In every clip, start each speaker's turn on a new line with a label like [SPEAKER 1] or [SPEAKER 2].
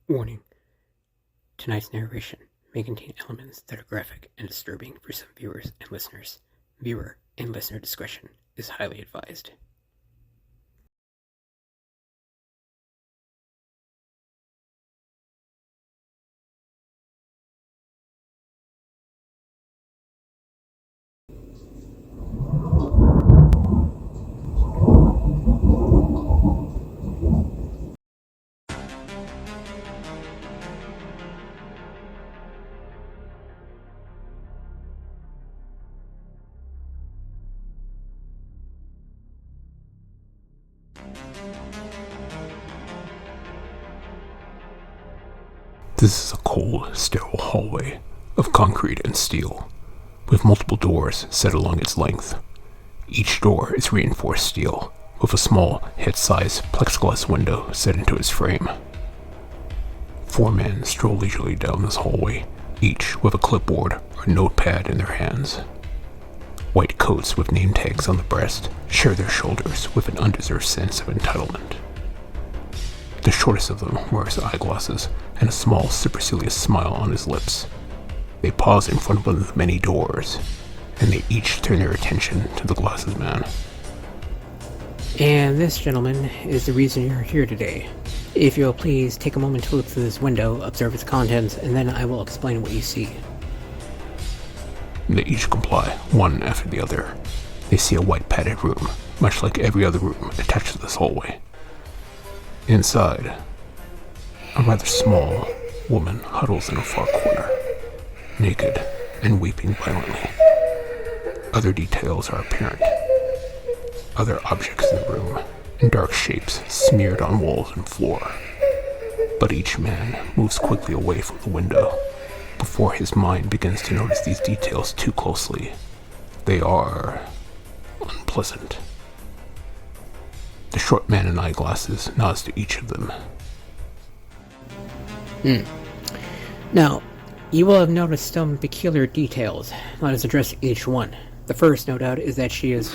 [SPEAKER 1] Warning: tonight's narration may contain elements that are graphic and disturbing for some viewers and listeners. Viewer and listener discretion is highly advised.
[SPEAKER 2] This is a cold, sterile hallway of concrete and steel, with multiple doors set along its length. Each door is reinforced steel, with a small, head-sized plexiglass window set into its frame. 4 men stroll leisurely down this hallway, each with a clipboard or notepad in their hands. White coats with name tags on the breast share their shoulders with an undeserved sense of entitlement. The shortest of them wears eyeglasses and a small supercilious smile on his lips. They pause in front of one of the many doors, and they each turn their attention to the glasses man.
[SPEAKER 1] And this, gentlemen, is the reason you're here today. If you'll please take a moment to look through this window, observe its contents, and then I will explain what you see.
[SPEAKER 2] They each comply, one after the other. They see a white padded room, much like every other room attached to this hallway. Inside, a rather small woman huddles in a far corner, naked and weeping violently. Other details are apparent. Other objects in the room, in dark shapes smeared on walls and floor. But each man moves quickly away from the window before his mind begins to notice these details too closely. They are unpleasant. The short man in eyeglasses nods to each of them.
[SPEAKER 1] Now, you will have noticed some peculiar details. Let us address each one. The first, no doubt, is that she is...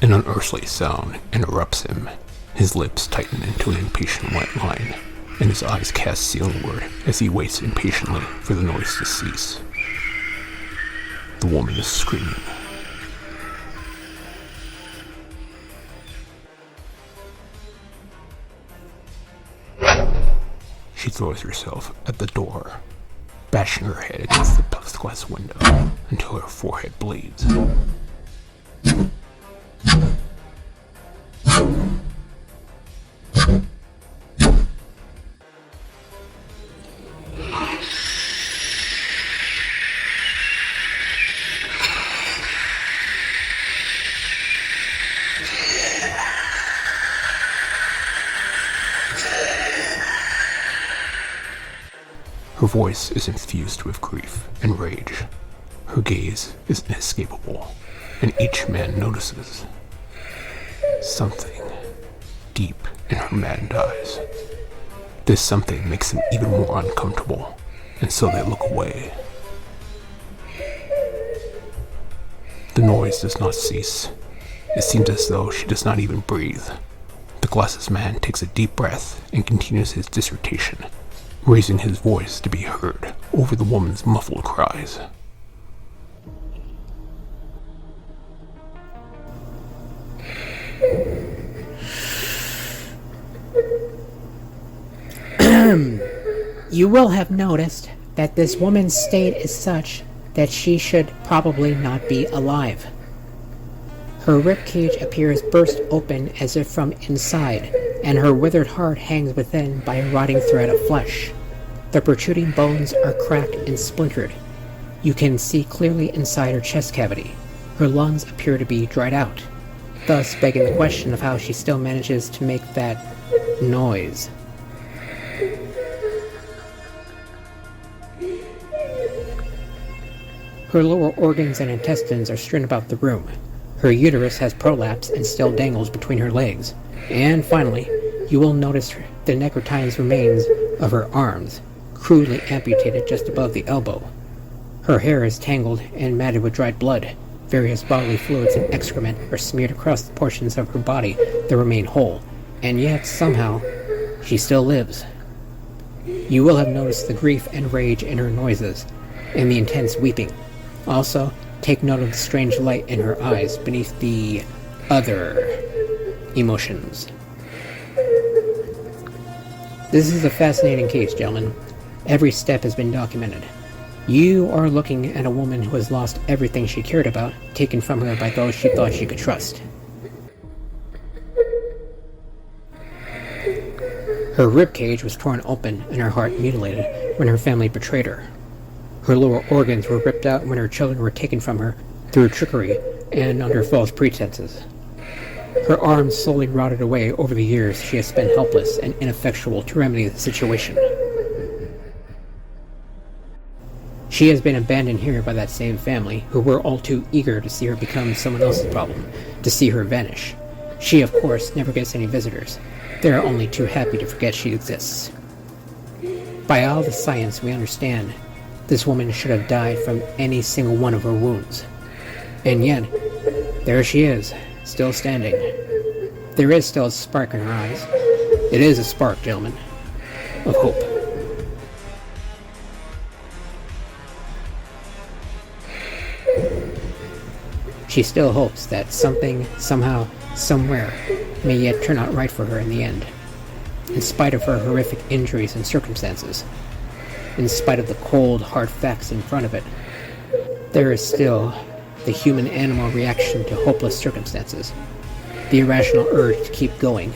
[SPEAKER 2] An unearthly sound interrupts him. His lips tighten into an impatient white line, and his eyes cast ceilingward as he waits impatiently for the noise to cease. The woman is screaming. She throws herself at the door, bashing her head against the plexiglass window until her forehead bleeds. Her voice is infused with grief and rage. Her gaze is inescapable, and each man notices something deep in her maddened eyes. This something makes them even more uncomfortable, and so they look away. The noise does not cease. It seems as though she does not even breathe. The glasses man takes a deep breath and continues his dissertation, raising his voice to be heard over the woman's muffled cries.
[SPEAKER 1] You will have noticed that this woman's state is such that she should probably not be alive. Her ribcage appears burst open as if from inside, and her withered heart hangs within by a rotting thread of flesh. The protruding bones are cracked and splintered. You can see clearly inside her chest cavity. Her lungs appear to be dried out, thus begging the question of how she still manages to make that noise. Her lower organs and intestines are strewn about the room. Her uterus has prolapsed and still dangles between her legs. And finally, you will notice the necrotized remains of her arms, crudely amputated just above the elbow. Her hair is tangled and matted with dried blood. Various bodily fluids and excrement are smeared across the portions of her body that remain whole, and yet, somehow, she still lives. You will have noticed the grief and rage in her noises, and the intense weeping. Also, take note of the strange light in her eyes beneath the other emotions. This is a fascinating case, gentlemen. Every step has been documented. You are looking at a woman who has lost everything she cared about, taken from her by those she thought she could trust. Her ribcage was torn open and her heart mutilated when her family betrayed her. Her lower organs were ripped out when her children were taken from her through trickery and under false pretenses. Her arms slowly rotted away over the years she has spent helpless and ineffectual to remedy the situation. She has been abandoned here by that same family, who were all too eager to see her become someone else's problem, to see her vanish. She, of course, never gets any visitors. They are only too happy to forget she exists. By all the science we understand, this woman should have died from any single one of her wounds. And yet, there she is, still standing. There is still a spark in her eyes. It is a spark, gentlemen, of hope. She still hopes that something, somehow, somewhere, may yet turn out right for her in the end. In spite of her horrific injuries and circumstances, in spite of the cold, hard facts in front of it, there is still the human-animal reaction to hopeless circumstances, the irrational urge to keep going,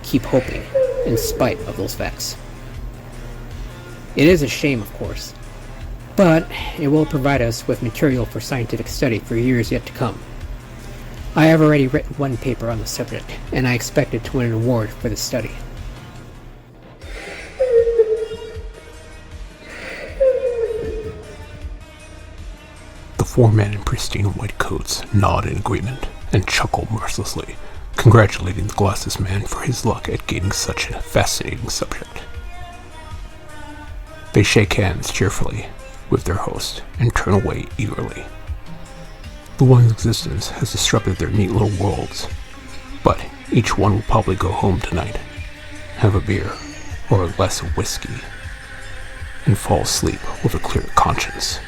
[SPEAKER 1] keep hoping, in spite of those facts. It is a shame, of course, but it will provide us with material for scientific study for years yet to come. I have already written one paper on the subject, and I expect it to win an award for this study.
[SPEAKER 2] The four men in pristine white coats nod in agreement and chuckle mercilessly, congratulating the glasses man for his luck at gaining such a fascinating subject. They shake hands cheerfully with their host and turn away eagerly. The woman's existence has disrupted their neat little worlds, but each one will probably go home tonight, have a beer or a glass of whiskey, and fall asleep with a clear conscience.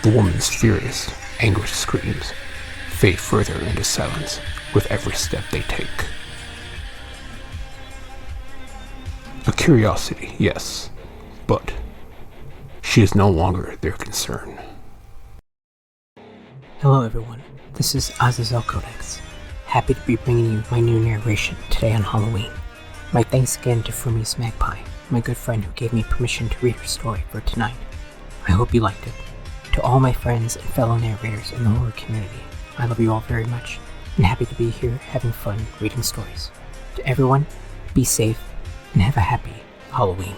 [SPEAKER 2] The woman's furious, anguished screams fade further into silence with every step they take. A curiosity, yes, but she is no longer their concern.
[SPEAKER 1] Hello everyone, this is Azazel Codex. Happy to be bringing you my new narration today on Halloween. My thanks again to Frumiousmagpie, my good friend who gave me permission to read her story for tonight. I hope you liked it. To all my friends and fellow narrators in the horror community, I love you all very much, and happy to be here having fun reading stories. To everyone, be safe, and have a happy Halloween.